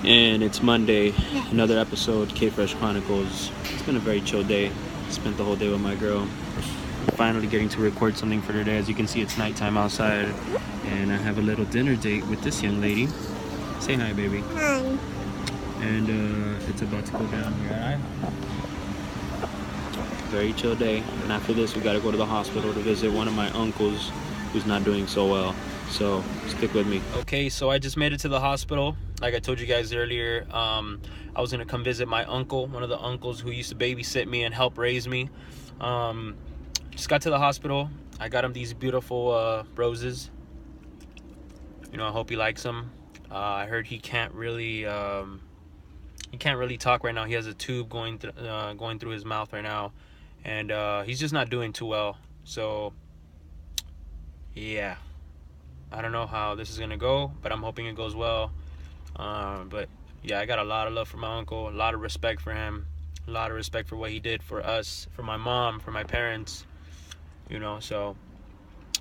And it's Monday, another episode, K Fresh Chronicles. It's been a very chill day. Spent the whole day with my girl. Finally getting to record something for today. As you can see, it's nighttime outside, and I have a little dinner date with this young lady. Say hi, baby. Hi. And it's about to go down here at IHOP. Very chill day. And after this, we gotta go to the hospital to visit one of my uncles who's not doing so well. So stick with me. Okay, so I just made it to the hospital. Like I told you guys earlier, I was gonna come visit my uncle, one of the uncles who used to babysit me and help raise me. Just got to the hospital. I got him these beautiful roses. You know, I hope he likes them. I heard he can't really talk right now. He has a tube going through his mouth right now, and he's just not doing too well. So yeah, I don't know how this is gonna go, but I'm hoping it goes well. But yeah, I got a lot of love for my uncle, a lot of respect for him, a lot of respect for what he did for us, for my mom, for my parents, you know. So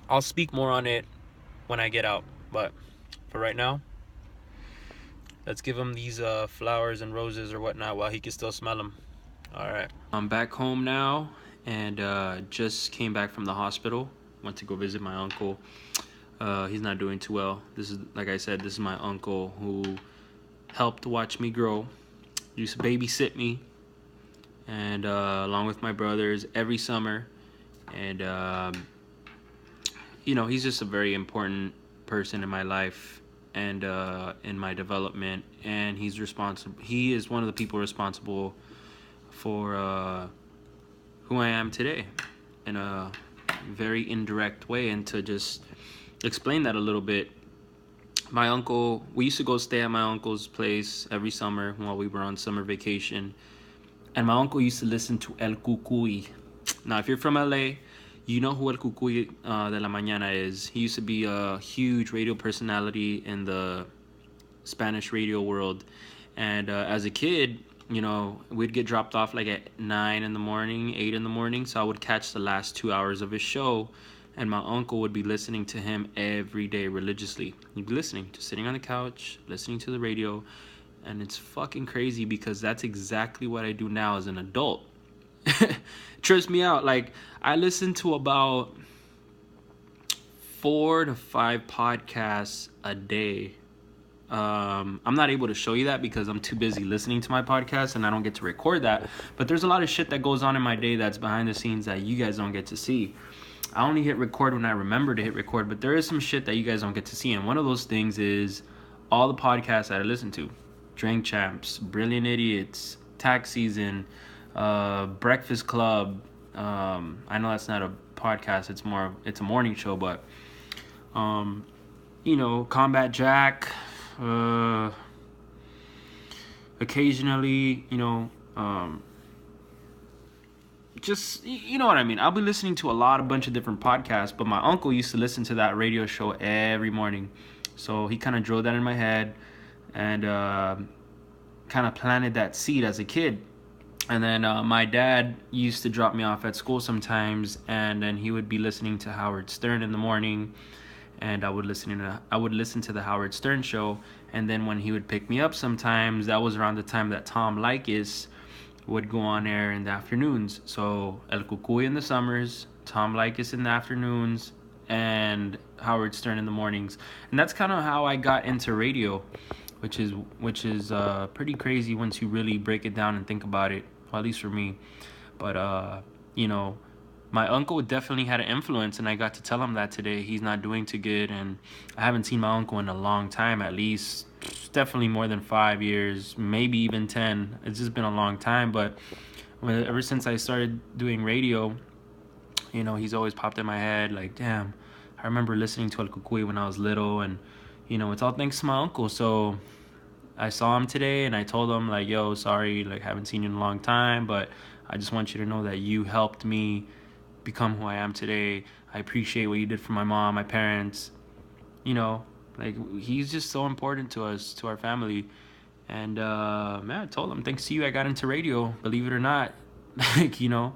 I'll speak more on it when I get out, but for right now, let's give him these flowers and roses or whatnot while he can still smell them. All right, I'm back home now, and just came back from the hospital. Went to go visit my uncle. He's not doing too well. This is, like I said, this is my uncle who helped watch me grow. Used to babysit me, and along with my brothers every summer. And you know, he's just a very important person in my life and in my development. And he's responsible. He is one of the people responsible for who I am today, in a very indirect way. And to just explain that a little bit, my uncle, we used to go stay at my uncle's place every summer while we were on summer vacation, and my uncle used to listen to El Cucuy. Now if you're from LA, you know who El Cucuy de la Mañana is. He used to be a huge radio personality in the Spanish radio world, and as a kid, you know, we'd get dropped off like at 9 in the morning, 8 in the morning, so I would catch the last 2 hours of his show, and my uncle would be listening to him every day religiously. He'd be listening, just sitting on the couch, listening to the radio, and it's fucking crazy because that's exactly what I do now as an adult. Trips me out. Like, I listen to about 4 to 5 podcasts a day. I'm not able to show you that because I'm too busy listening to my podcast and I don't get to record that. But there's a lot of shit that goes on in my day that's behind the scenes that you guys don't get to see. I only hit record when I remember to hit record, but there is some shit that you guys don't get to see. And one of those things is all the podcasts that I listen to. Drink Champs, Brilliant Idiots, Tax Season, Breakfast Club. I know that's not a podcast, it's a morning show, but you know, Combat Jack, occasionally, you know, just, you know what I mean. I'll be listening to a bunch of different podcasts, but my uncle used to listen to that radio show every morning. So he kind of drilled that in my head and kind of planted that seed as a kid. And then my dad used to drop me off at school sometimes, and then he would be listening to Howard Stern in the morning, and I would listen to the Howard Stern show. And then when he would pick me up sometimes, that was around the time that Tom Leykis would go on air in the afternoons. So El Cucuy in the summers, Tom Leykis in the afternoons, and Howard Stern in the mornings. And that's kind of how I got into radio, which is pretty crazy once you really break it down and think about it, well, at least for me. But you know, my uncle definitely had an influence, and I got to tell him that today. He's not doing too good, and I haven't seen my uncle in a long time, at least definitely more than 5 years, maybe even 10. It's just been a long time, but ever since I started doing radio, you know, he's always popped in my head like, damn, I remember listening to El Cucuy when I was little, and, you know, it's all thanks to my uncle. So I saw him today, and I told him, like, yo, sorry, like, haven't seen you in a long time, but I just want you to know that you helped me become who I am today. I appreciate what you did for my mom, my parents. You know, like, he's just so important to us, to our family. And man, I told him, thanks to you, I got into radio, believe it or not. Like, you know,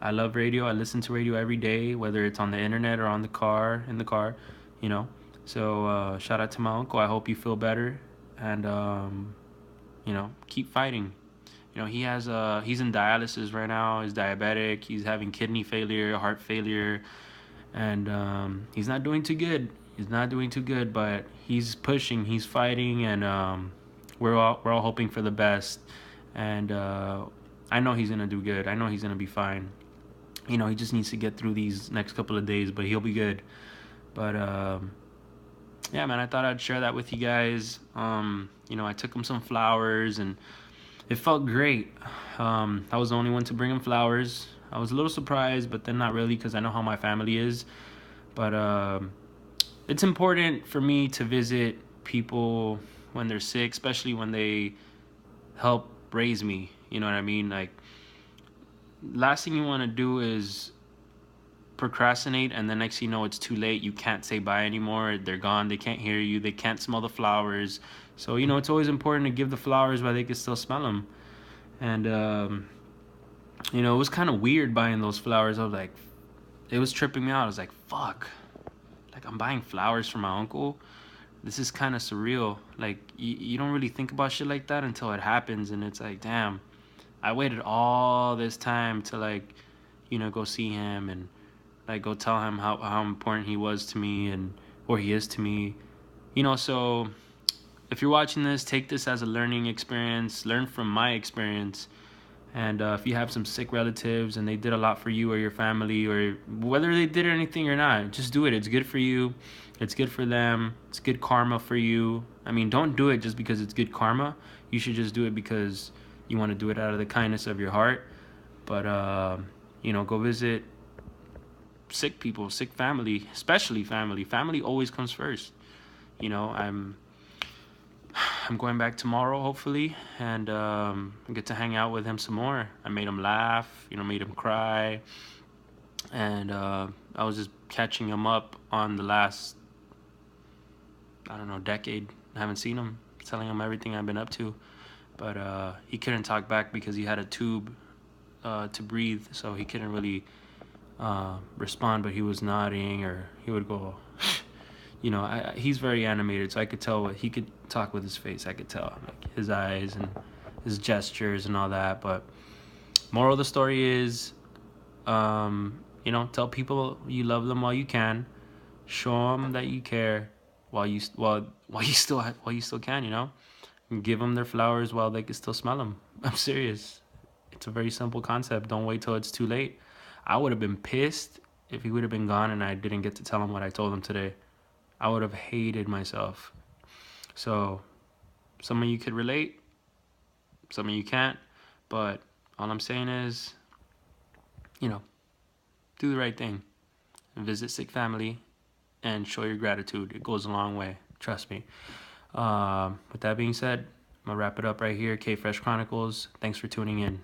I love radio. I listen to radio every day, whether it's on the internet or in the car, you know. So shout out to my uncle. I hope you feel better. and keep fighting. He's in dialysis right now. He's diabetic. He's having kidney failure, heart failure, and he's not doing too good. He's not doing too good, but he's pushing. He's fighting, and we're all hoping for the best. And I know he's gonna do good. I know he's gonna be fine. He just needs to get through these next couple of days, but he'll be good. But yeah, man, I thought I'd share that with you guys. I took him some flowers, and it felt great. I was the only one to bring him flowers. I was a little surprised, but then not really, because I know how my family is. But it's important for me to visit people when they're sick, especially when they help raise me. You know what I mean? Like, last thing you want to do is procrastinate, and the next thing you know, it's too late. You can't say bye anymore. They're gone. They can't hear you. They can't smell the flowers. So it's always important to give the flowers while they can still smell them. And it was kind of weird buying those flowers. I was like, it was tripping me out. I was like, fuck, like, I'm buying flowers for my uncle. This is kind of surreal. Like, you don't really think about shit like that until it happens, and it's like, damn, I waited all this time to, like, go see him, and like go tell him how important he was to me, and or he is to me. So if you're watching this, take this as a learning experience. Learn from my experience. And if you have some sick relatives and they did a lot for you or your family, or whether they did anything or not, just do it. It's good for you. It's good for them. It's good karma for you. I mean, don't do it just because it's good karma. You should just do it because you want to do it out of the kindness of your heart. But, go visit sick people, sick family, especially family. Family always comes first. I'm going back tomorrow, hopefully, and get to hang out with him some more. I made him laugh, made him cry, and I was just catching him up on the last, I don't know, decade. I haven't seen him, telling him everything I've been up to, but he couldn't talk back because he had a tube to breathe, so he couldn't really respond, but he was nodding, or he would go. He's very animated, so I could tell he could talk with his face. I could tell, like, his eyes and his gestures and all that. But moral of the story is, tell people you love them while you can. Show them that you care while you still can. And give them their flowers while they can still smell them. I'm serious. It's a very simple concept. Don't wait till it's too late. I would have been pissed if he would have been gone and I didn't get to tell him what I told him today. I would have hated myself. So, some of you could relate, some of you can't, but all I'm saying is, do the right thing. Visit sick family and show your gratitude. It goes a long way. Trust me. With that being said, I'm going to wrap it up right here. K Fresh Chronicles. Thanks for tuning in.